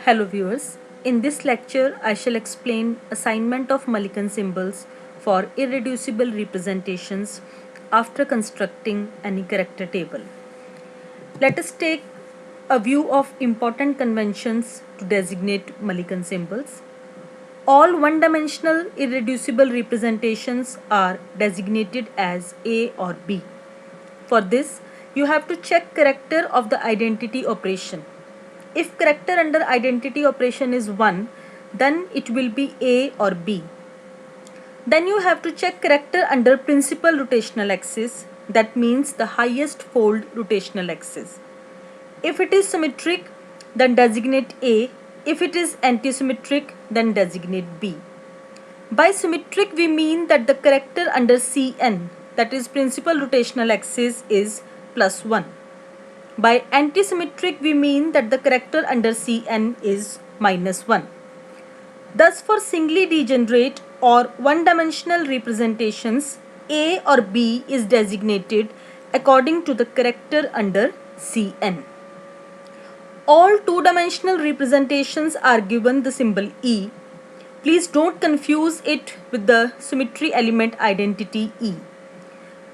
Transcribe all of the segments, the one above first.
Hello viewers, in this lecture I shall explain assignment of Mulliken symbols for irreducible representations after constructing any character table. Let us take a view of important conventions to designate Mulliken symbols. All one-dimensional irreducible representations are designated as A or B. For this, you have to check character of the identity operation. If character under identity operation is 1, then it will be A or B. Then you have to check character under principal rotational axis, that means the highest fold rotational axis. If it is symmetric, then designate A. If it is antisymmetric, then designate B. By symmetric, we mean that the character under Cn, that is principal rotational axis, is +1. By antisymmetric, we mean that the character under Cn is -1. Thus, for singly degenerate or one-dimensional representations, A or B is designated according to the character under Cn. All two-dimensional representations are given the symbol E. Please don't confuse it with the symmetry element identity E.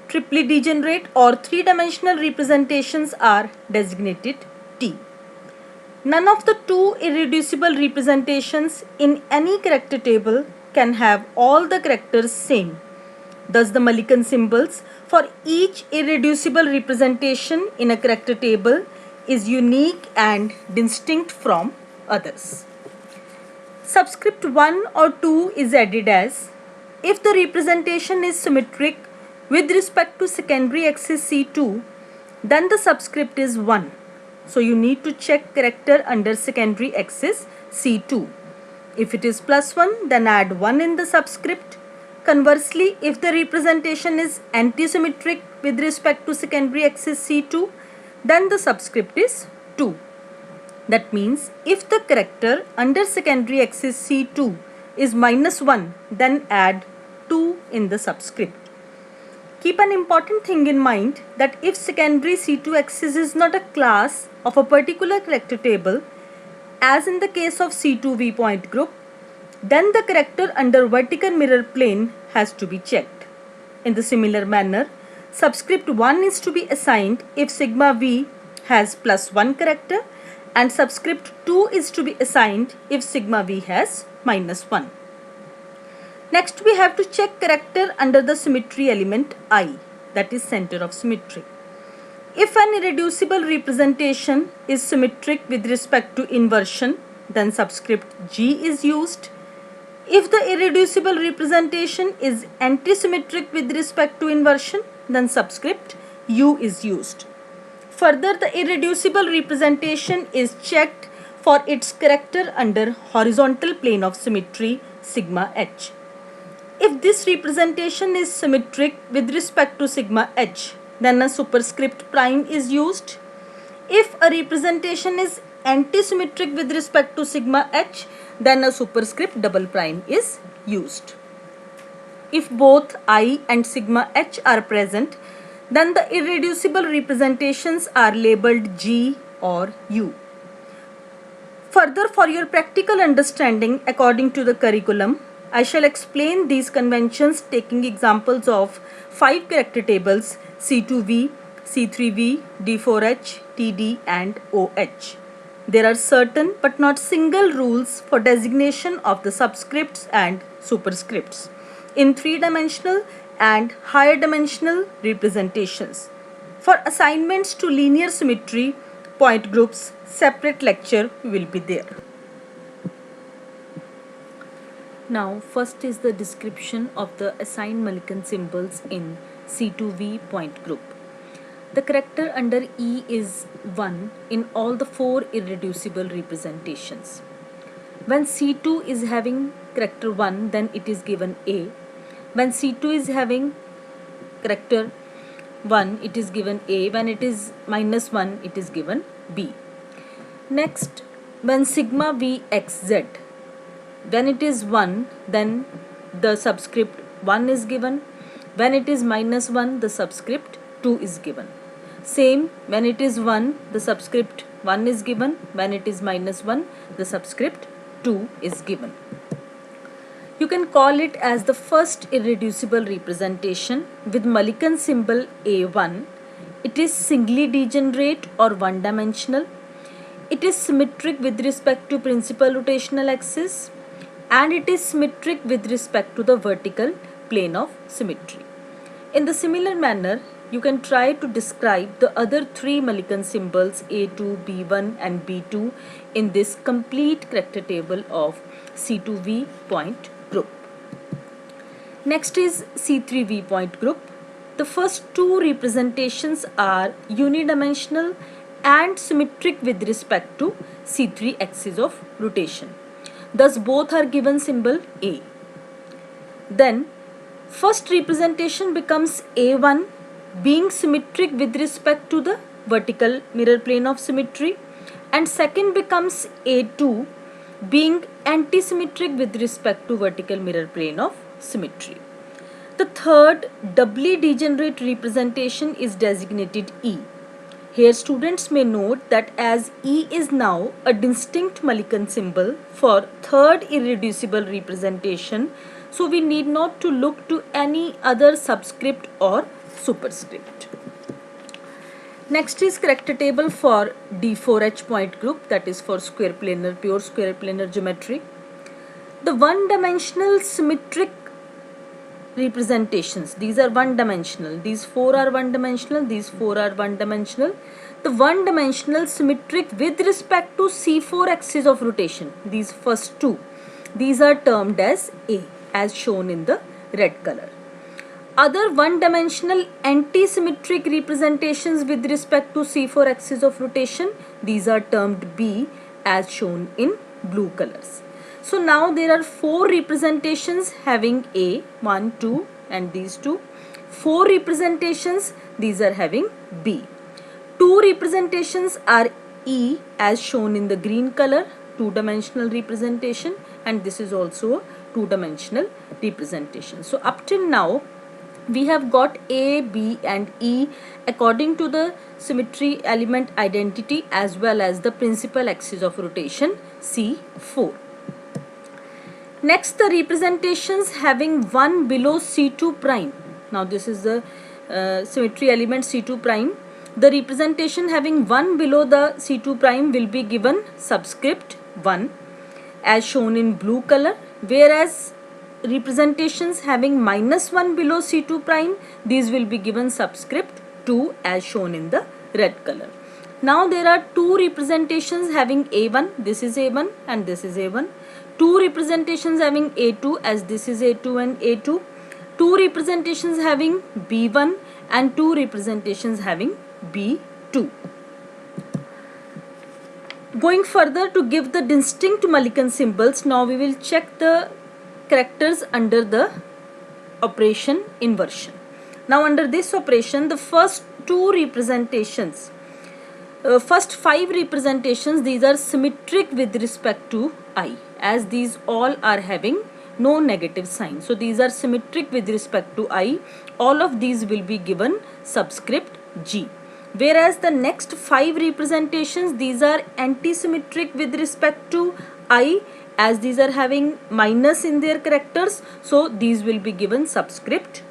Triply degenerate or three-dimensional representations are designated T. None of the two irreducible representations in any character table can have all the characters same. Thus, the Mulliken symbols for each irreducible representation in a character table is unique and distinct from others. Subscript 1 or 2 is added as if the representation is symmetric with respect to secondary axis C2, then the subscript is 1. So you need to check character under secondary axis C2. If it is +1, then add 1 in the subscript. Conversely, if the representation is antisymmetric with respect to secondary axis C2, then the subscript is 2. That means if the character under secondary axis C2 is -1, then add 2 in the subscript. Keep an important thing in mind that if secondary C2 axis is not a class of a particular character table, as in the case of C2V point group, then the character under vertical mirror plane has to be checked. In the similar manner, subscript 1 is to be assigned if sigma V has +1 character and subscript 2 is to be assigned if sigma V has -1. Next, we have to check character under the symmetry element I, that is center of symmetry. If an irreducible representation is symmetric with respect to inversion, then subscript G is used. If the irreducible representation is antisymmetric with respect to inversion, then subscript U is used. Further, the irreducible representation is checked for its character under horizontal plane of symmetry sigma H. If this representation is symmetric with respect to sigma H, then a superscript prime is used. If a representation is antisymmetric with respect to sigma H, then a superscript double prime is used. If both I and sigma H are present, then the irreducible representations are labeled G or U. Further, for your practical understanding according to the curriculum, I shall explain these conventions taking examples of 5 character tables C2V, C3V, D4H, TD and OH. There are certain but not single rules for designation of the subscripts and superscripts in three-dimensional and higher dimensional representations. For assignments to linear symmetry point groups, separate lecture will be there. Now, first is the description of the assigned Mulliken symbols in C2V point group. The character under E is 1 in all the 4 irreducible representations. When C2 is having character 1, then it is given A. When C2 is having character 1, it is given A. When it is -1, it is given B. Next, when sigma Vxz, when it is 1, then the subscript 1 is given. When it is -1, the subscript 2 is given. Same, when it is 1, the subscript 1 is given. When it is -1, the subscript 2 is given. You can call it as the first irreducible representation with Mulliken symbol A1. It is singly degenerate or one-dimensional. It is symmetric with respect to principal rotational axis, and it is symmetric with respect to the vertical plane of symmetry. In the similar manner, you can try to describe the other three Mulliken symbols A2, B1 and B2 in this complete character table of C2V point group. Next is C3V point group. The first two representations are unidimensional and symmetric with respect to C3 axis of rotation. Thus both are given symbol A. Then first representation becomes A1 being symmetric with respect to the vertical mirror plane of symmetry, and second becomes A2 being anti-symmetric with respect to vertical mirror plane of symmetry. The third doubly degenerate representation is designated E. Here students may note that as E is now a distinct Mulliken symbol for third irreducible representation, so we need not to look to any other subscript or superscript. Next is character table for D4H point group, that is for square planar, pure square planar geometry. The one-dimensional symmetric representations, these are one-dimensional, these four are one-dimensional, these four are one-dimensional. The one-dimensional symmetric with respect to C4 axis of rotation, these first two, these are termed as A, as shown in the red color. Other one-dimensional anti-symmetric representations with respect to C4 axis of rotation, these are termed B, as shown in blue colors. So now there are four representations having A, 1, 2 and these two. Four representations, these are having B. Two representations are E, as shown in the green color, two-dimensional representation, and this is also a two-dimensional representation. So up till now we have got A, B and E according to the symmetry element identity as well as the principal axis of rotation C4. Next, the representations having 1 below C2 prime. Now this is the symmetry element C2 prime. The representation having 1 below the C2 prime will be given subscript 1 as shown in blue color, whereas representations having -1 below C2 prime, these will be given subscript 2 as shown in the red color. Now there are two representations having A1, this is A1 and this is A1. Two representations having A2 as this is A2 and A2. Two representations having B1 and two representations having B2. Going further to give the distinct Mulliken symbols, now we will check the characters under the operation inversion. Now under this operation, the first two representations, first five representations, these are symmetric with respect to I, as these all are having no negative sign. So these are symmetric with respect to I. All of these will be given subscript G. Whereas the next five representations, these are anti-symmetric with respect to I, as these are having minus in their characters. So these will be given subscript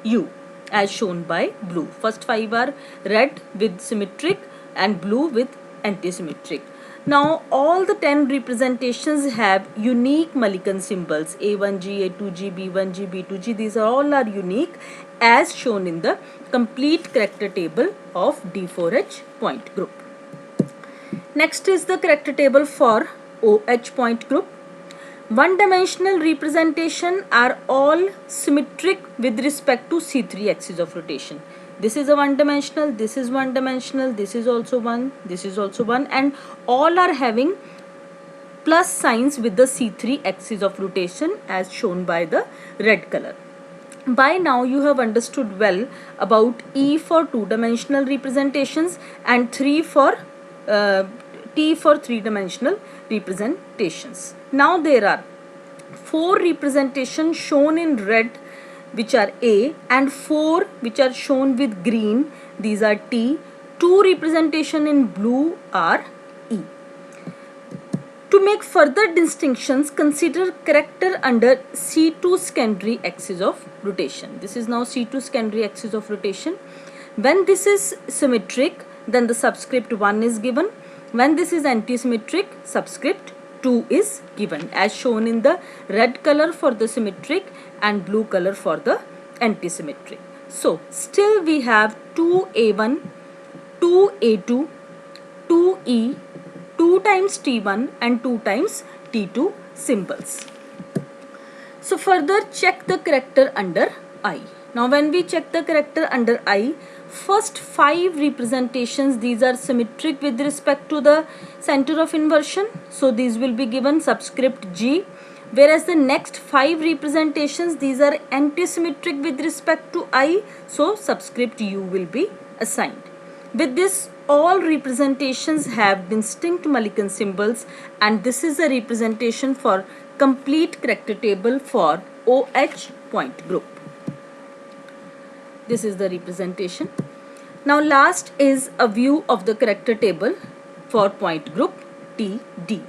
U as shown by blue. First five are red with symmetric and blue with anti-symmetric. Now all the 10 representations have unique Mulliken symbols A1G, A2G, B1G, B2G. These are all are unique as shown in the complete character table of D4H point group. Next is the character table for OH point group. One-dimensional representation are all symmetric with respect to C3 axis of rotation. This is a one-dimensional, this is one-dimensional, this is also one, this is also one, and all are having plus signs with the C3 axis of rotation as shown by the red color. By now you have understood well about E for two-dimensional representations and T for three-dimensional representations. Now there are four representations shown in red, which are A, and four which are shown with green, these are T. two representation in blue are E. To make further distinctions, consider character under C2 secondary axis of rotation. This is now C2 secondary axis of rotation. When this is symmetric, then the subscript 1 is given. When this is antisymmetric, subscript 2 is given, as shown in the red color for the symmetric and blue color for the antisymmetric. So still we have 2A1, 2A2, 2E, 2 times T1 and 2 times T2 symbols. So further check the character under I. Now when we check the character under I, first 5 representations, these are symmetric with respect to the center of inversion, so these will be given subscript G, whereas the next 5 representations, these are antisymmetric with respect to I, so subscript U will be assigned. With this, all representations have distinct Mulliken symbols, and this is a representation for complete character table for OH point group. This is the representation. Now last is a view of the character table for point group TD.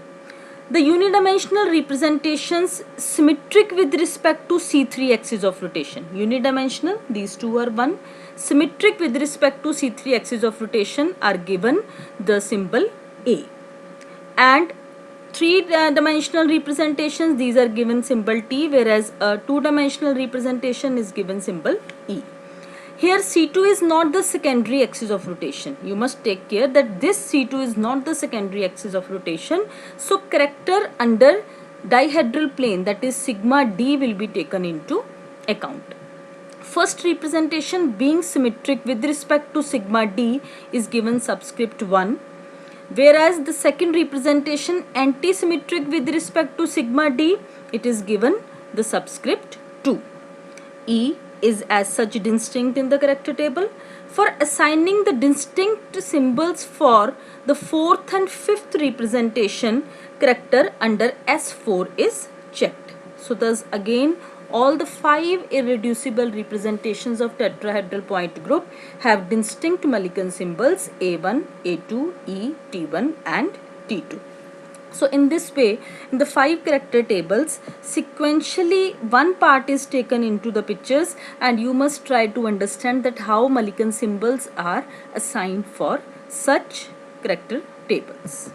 The unidimensional representations symmetric with respect to C3 axis of rotation. Unidimensional, these two are one. Symmetric with respect to C3 axis of rotation are given the symbol A. And 3-dimensional representations, these are given symbol T, whereas a 2-dimensional representation is given symbol E. Here C2 is not the secondary axis of rotation. You must take care that this C2 is not the secondary axis of rotation. So character under dihedral plane, that is sigma D, will be taken into account. First representation being symmetric with respect to sigma D is given subscript 1, whereas the second representation antisymmetric with respect to sigma D, it is given the subscript 2. E is as such distinct in the character table. For assigning the distinct symbols for the 4th and 5th representation, character under S4 is checked. So thus again all the 5 irreducible representations of tetrahedral point group have distinct Mulliken symbols A1, A2, E, T1 and T2. So in this way, in the 5 character tables, sequentially one part is taken into the pictures, and you must try to understand that how Mulliken symbols are assigned for such character tables.